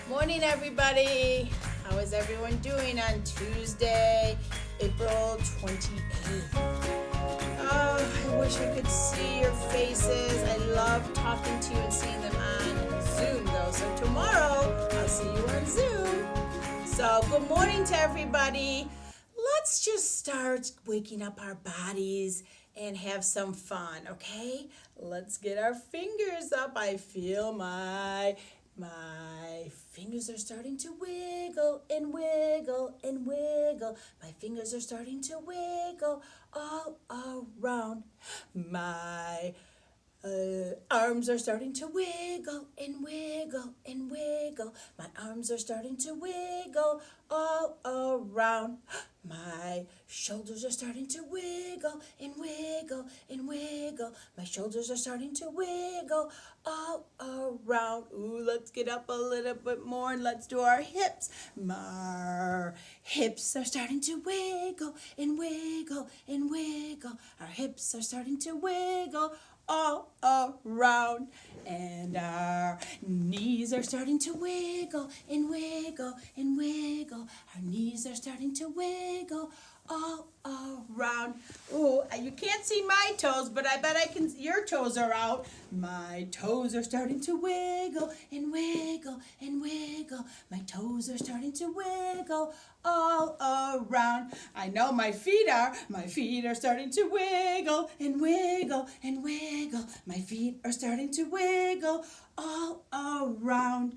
Morning, everybody. How is everyone doing on Tuesday, April 28th? Oh, I wish I could see your faces. I love talking to you and seeing them on Zoom, though. So tomorrow, I'll see you on Zoom. So good morning to everybody. Let's just start waking up our bodies and have some fun, okay? Let's get our fingers up. I feel my fingers are starting to wiggle and wiggle and wiggle. My fingers are starting to wiggle all around. My arms are starting to wiggle and wiggle and wiggle. My arms are starting to wiggle all around. My shoulders are starting to wiggle and wiggle and wiggle. My shoulders are starting to wiggle all around. Ooh, let's get up a little bit more and let's do our hips. My hips are starting to wiggle and wiggle and wiggle. Our hips are starting to wiggle all around, and our knees are starting to wiggle and wiggle and wiggle. Our knees are starting to wiggle all around. Oh, you can't see my toes, but I bet I can. Your toes are out. My toes are starting to wiggle and wiggle and wiggle. My toes are starting to wiggle all around. I know my feet are. My feet are starting to wiggle and wiggle and wiggle. My feet are starting to wiggle all around.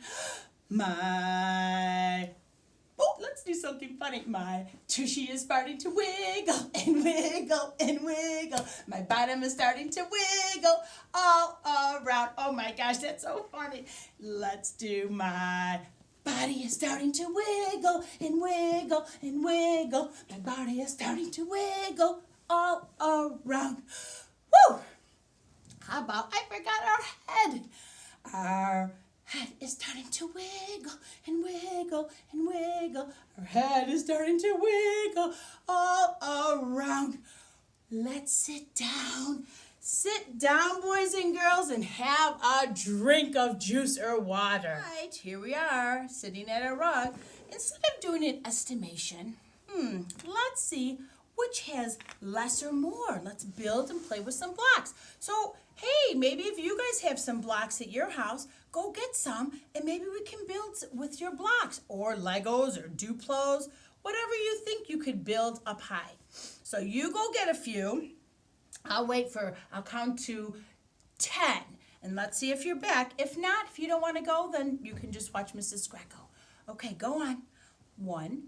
Let's do something funny. My tushy is starting to wiggle and wiggle and wiggle. My bottom is starting to wiggle all around. Oh my gosh, that's so funny. Let's do my body is starting to wiggle and wiggle and wiggle. My body is starting to wiggle all around. Woo! How about I forgot our head? Our head is starting to wiggle and wiggle and wiggle. Our head is starting to wiggle all around. Let's sit down. Sit down, boys and girls, and have a drink of juice or water. All right, here we are, sitting at a rug. Instead of doing an estimation, let's see which has less or more. Let's build and play with some blocks. So, hey, maybe if you guys have some blocks at your house, go get some, and maybe we can build with your blocks, or Legos, or Duplos, whatever you think you could build up high. So you go get a few. I'll count to 10, and let's see if you're back. If not, if you don't want to go, then you can just watch Mrs. Greco. Okay, go on. 1,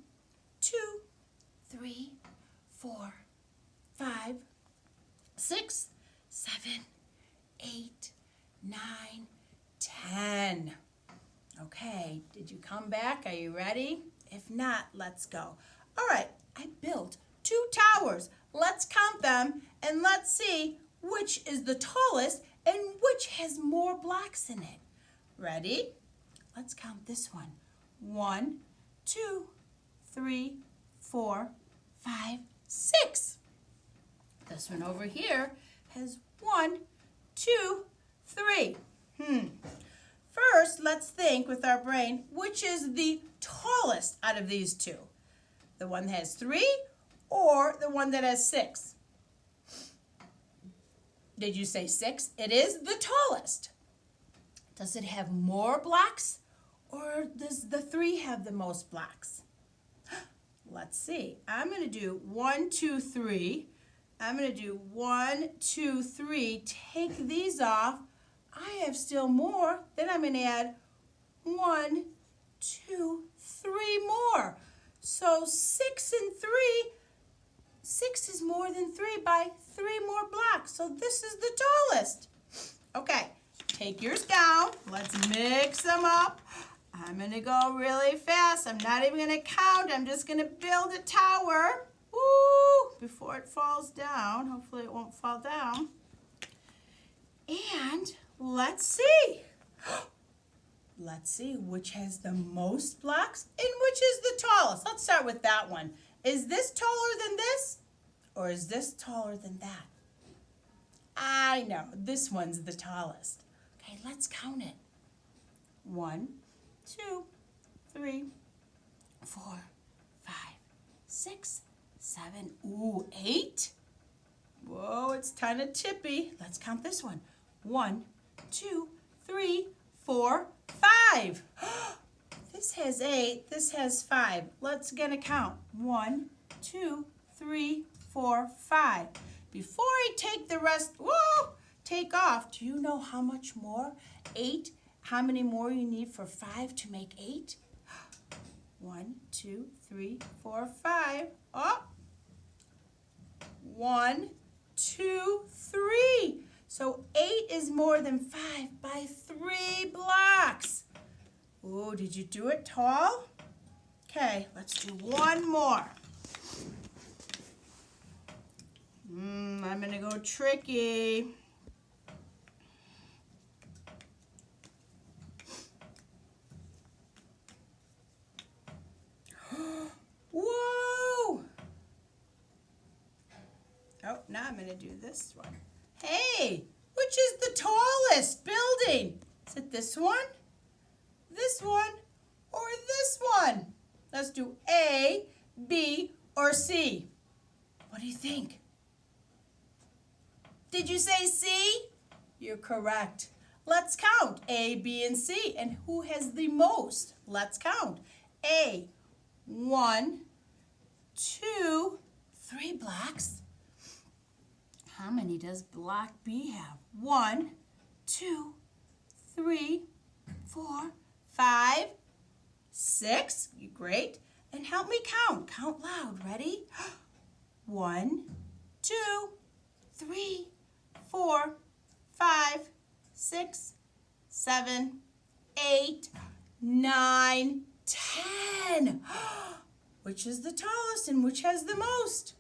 2, 3, 4, 5, 6, 7, 8, 9, 10. Okay, did you come back? Are you ready? If not, let's go. All right, I built 2 towers. Let's count them and let's see which is the tallest and which has more blocks in it. Ready? Let's count this one. 1, 2, 3, 4, 5, 6. This one over here has 1, 2, 3. First, let's think with our brain, which is the tallest out of these 2? The one that has 3 or the one that has 6? Did you say 6? It is the tallest. Does it have more blocks or does the 3 have the most blocks? Let's see. I'm going to do 1, 2, 3. I'm going to do 1, 2, 3. Take these off. I have still more. Then I'm going to add 1, 2, 3 more. So 6 and 3. 6 is more than 3 by 3 more blocks. So this is the tallest. Okay, take yours down. Let's mix them up. I'm going to go really fast. I'm not even going to count. I'm just going to build a tower. Woo! Before it falls down. Hopefully it won't fall down. And let's see. Let's see which has the most blocks and which is the tallest. Let's start with that one. Is this taller than this? Or is this taller than that? I know, this one's the tallest. Okay, let's count it. 1, 2, 3, 4, 5, 6, 7. Ooh, 8. Whoa, it's kind of tippy. Let's count this one. 1, 2, 3, 4, 5. This has 8. This has 5. Let's gonna count. 1, 2, 3, 4, 5. Before I take the rest, take off. Do you know how much more? 8. How many more you need for 5 to make 8? 1, 2, 3, 4, 5. Oh. 1, 2, 3. So 8 is more than 5 by 3 blocks. Oh, did you do it tall? Okay, let's do one more. I'm going to go tricky. Whoa! Oh, now I'm going to do this one. Hey, which is the tallest building? Is it this one, or this one? Let's do A, B, or C. What do you think? Did you say C? You're correct. Let's count A, B, and C. And who has the most? Let's count. A, 1, 2, 3 blocks. How many does block B have? 1, 2, 3, 4, 5, 6. Great. And help me count. Count loud. Ready? 1, 2, 3, 4, 5, 6, 7, 8, 9, 10. Which is the tallest and which has the most?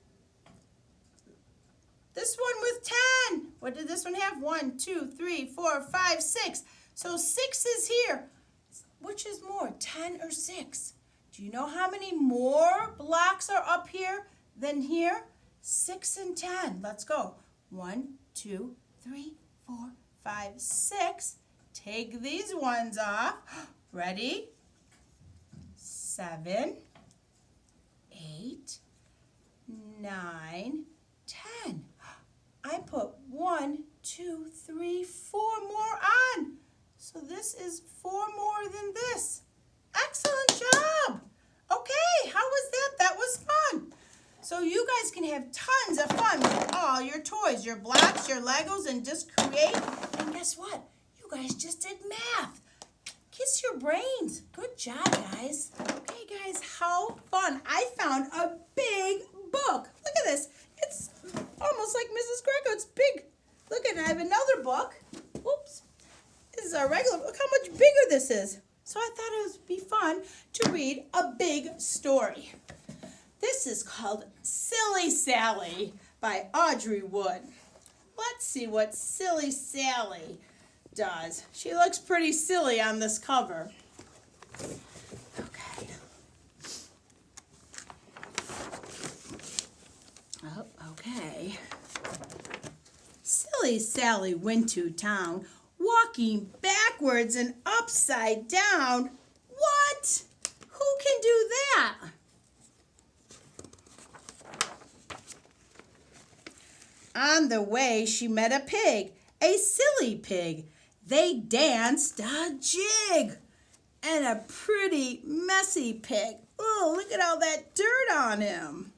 This one with 10. What did this one have? 1, 2, 3, 4, 5, 6. So 6 is here. Which is more, 10 or 6? Do you know how many more blocks are up here than here? 6 and 10. Let's go. 1, 2, 3, 4, 5, 6. Take these ones off. Ready? 7, 8, 9, 10. I put 1, 2, 3, 4 more on. So this is 4 more than this. Excellent job. Okay, how was that? That was fun. So you guys can have tons of fun with all your toys, your blocks, your Legos, and just create. And guess what? You guys just did math. Kiss your brains. Good job, guys. Okay, guys, how fun. I found a big book. Look at this. It's almost like Mrs. Greco. It's big. Look at it. I have another book. Oops. This is our regular. Look how much bigger this is. So I thought it would be fun to read a big story. This is called Silly Sally by Audrey Wood. Let's see what Silly Sally does. She looks pretty silly on this cover. Okay. Oh, okay. Silly Sally went to town, walking backwards and upside down. What? Who can do that? On the way, she met a pig, a silly pig. They danced a jig. And a pretty messy pig. Oh, look at all that dirt on him.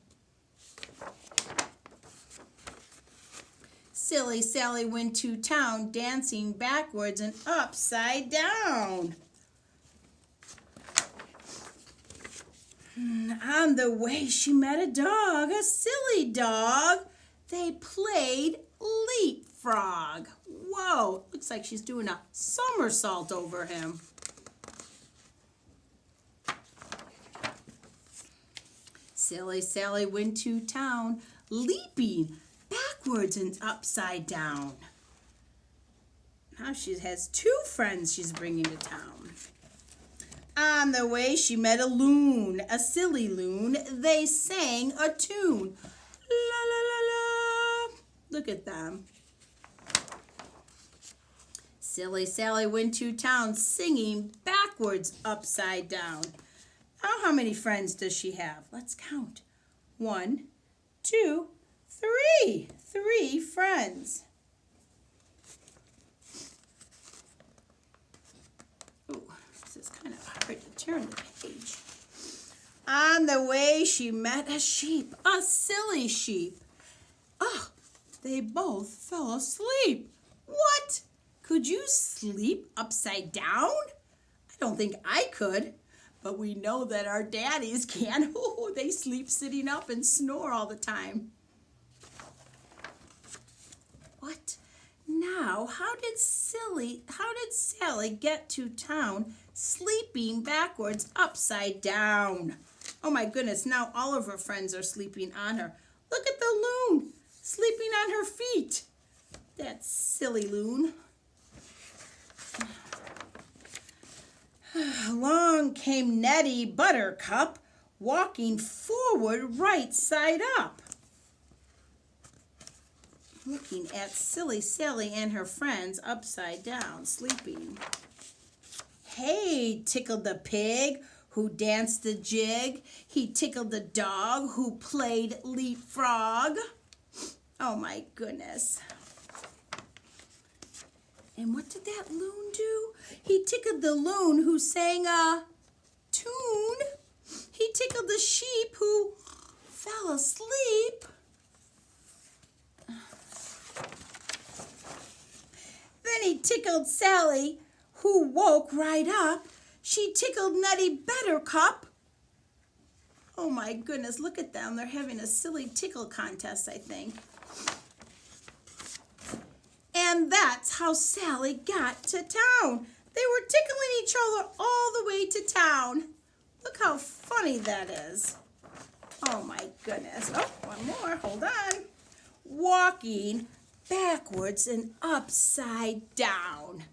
Silly Sally went to town, dancing backwards and upside down. On the way, she met a dog, a silly dog. They played leapfrog. Whoa, looks like she's doing a somersault over him. Silly Sally went to town, leaping backwards and upside down. Now she has 2 friends she's bringing to town. On the way, she met a loon, a silly loon. They sang a tune. La, la, la, la. Look at them. Silly Sally went to town, singing backwards, upside down. How many friends does she have? Let's count. 1, 2, 3. 3 friends. Ooh, this is kind of hard to turn the page. On the way, she met a sheep, a silly sheep. Oh, they both fell asleep. What? Could you sleep upside down? I don't think I could, but we know that our daddies can. Oh, they sleep sitting up and snore all the time. What? Now, how did Sally get to town sleeping backwards upside down? Oh my goodness, now all of her friends are sleeping on her. Look at the loon sleeping on her feet. That silly loon. Along came Nettie Buttercup, walking forward right side up, looking at Silly Sally and her friends upside down, sleeping. Hey, tickled the pig, who danced the jig. He tickled the dog, who played leapfrog. Oh my goodness. And what did that loon do? He tickled the loon who sang a tune. He tickled the sheep who fell asleep. Then he tickled Sally, who woke right up. She tickled Nettie Buttercup. Oh my goodness, look at them. They're having a silly tickle contest, I think. And that's how Sally got to town. They were tickling each other all the way to town. Look how funny that is. Oh my goodness. Oh, one more. Hold on. Walking backwards and upside down.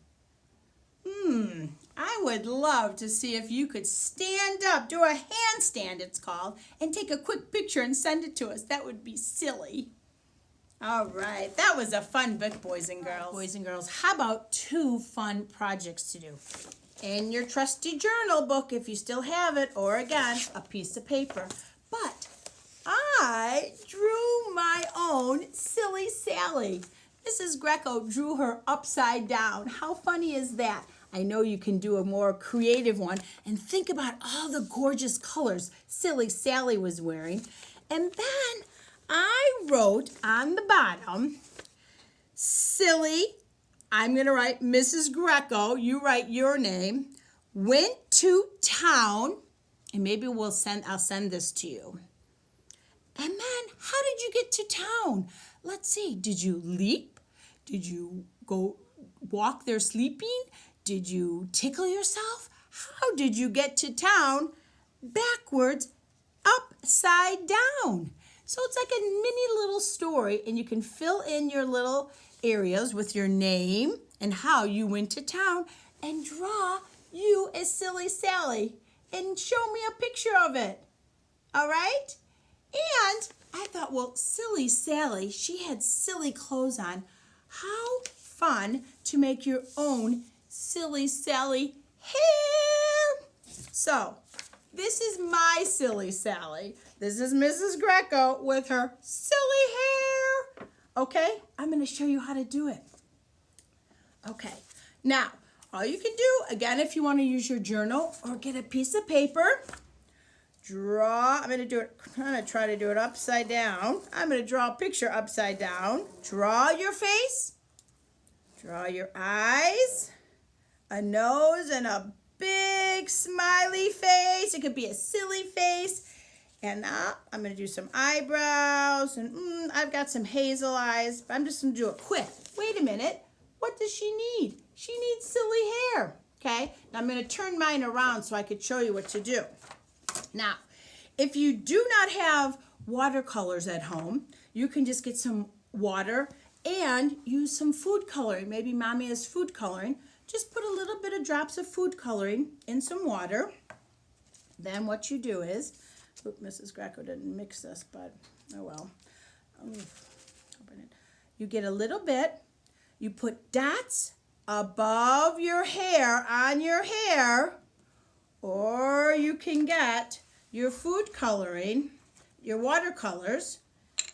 I would love to see if you could stand up, do a handstand it's called, and take a quick picture and send it to us. That would be silly. All right, that was a fun book, boys and girls. Boys and girls, how about 2 fun projects to do? In your trusty journal book, if you still have it, or again, a piece of paper. But I drew my own Silly Sally. Mrs. Greco drew her upside down. How funny is that? I know you can do a more creative one and think about all the gorgeous colors Silly Sally was wearing. And then I wrote on the bottom, Silly, I'm going to write Mrs. Greco, you write your name, went to town, and maybe I'll send this to you. And then, how did you get to town? Let's see, did you leap? Did you go walk there sleeping? Did you tickle yourself? How did you get to town backwards, upside down? So it's like a mini little story, and you can fill in your little areas with your name and how you went to town, and draw you as Silly Sally and show me a picture of it. All right? And I thought, well, Silly Sally, she had silly clothes on. How fun to make your own Silly Sally hair. So, this is my Silly Sally. This is Mrs. Greco with her silly hair. Okay, I'm going to show you how to do it. Okay, now, all you can do, again, if you want to use your journal or get a piece of paper, draw. I'm going to try to do it upside down. I'm going to draw a picture upside down. Draw your face. Draw your eyes. A nose and a big smiley face. It could be a silly face. And I'm going to do some eyebrows. And I've got some hazel eyes. But I'm just going to do it quick. Wait a minute. What does she need? She needs silly hair. Okay? Now I'm going to turn mine around so I could show you what to do. Now, if you do not have watercolors at home, you can just get some water and use some food coloring. Maybe Mommy has food coloring. Just put a little bit of drops of food coloring in some water. Then what you do is, Mrs. Greco didn't mix this, but oh well. You get a little bit. You put dots above your hair, on your hair, or you can get your food coloring, your watercolors,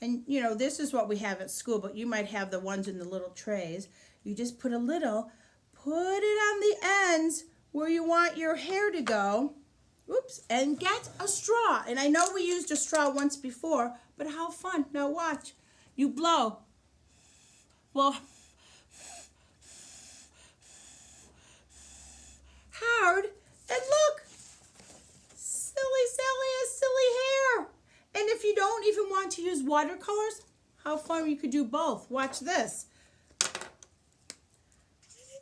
and you know, this is what we have at school, but you might have the ones in the little trays. You just put a little, put it on the ends where you want your hair to go. Oops, and get a straw. And I know we used a straw once before, but how fun. Now watch. You blow. Blow. Hard. And look. Silly Sally has silly hair. And if you don't even want to use watercolors, how fun you could do both. Watch this.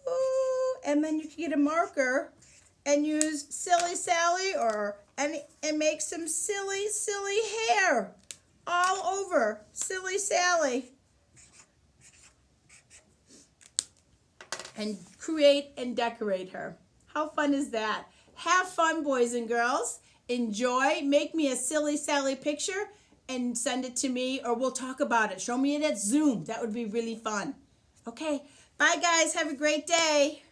Ooh, and then you can get a marker and use Silly Sally and make some silly hair all over Silly Sally. And create and decorate her. How fun is that? Have fun, boys and girls. Enjoy. Make me a Silly Sally picture and send it to me, or we'll talk about it. Show me it at Zoom. That would be really fun. Okay. Bye, guys. Have a great day.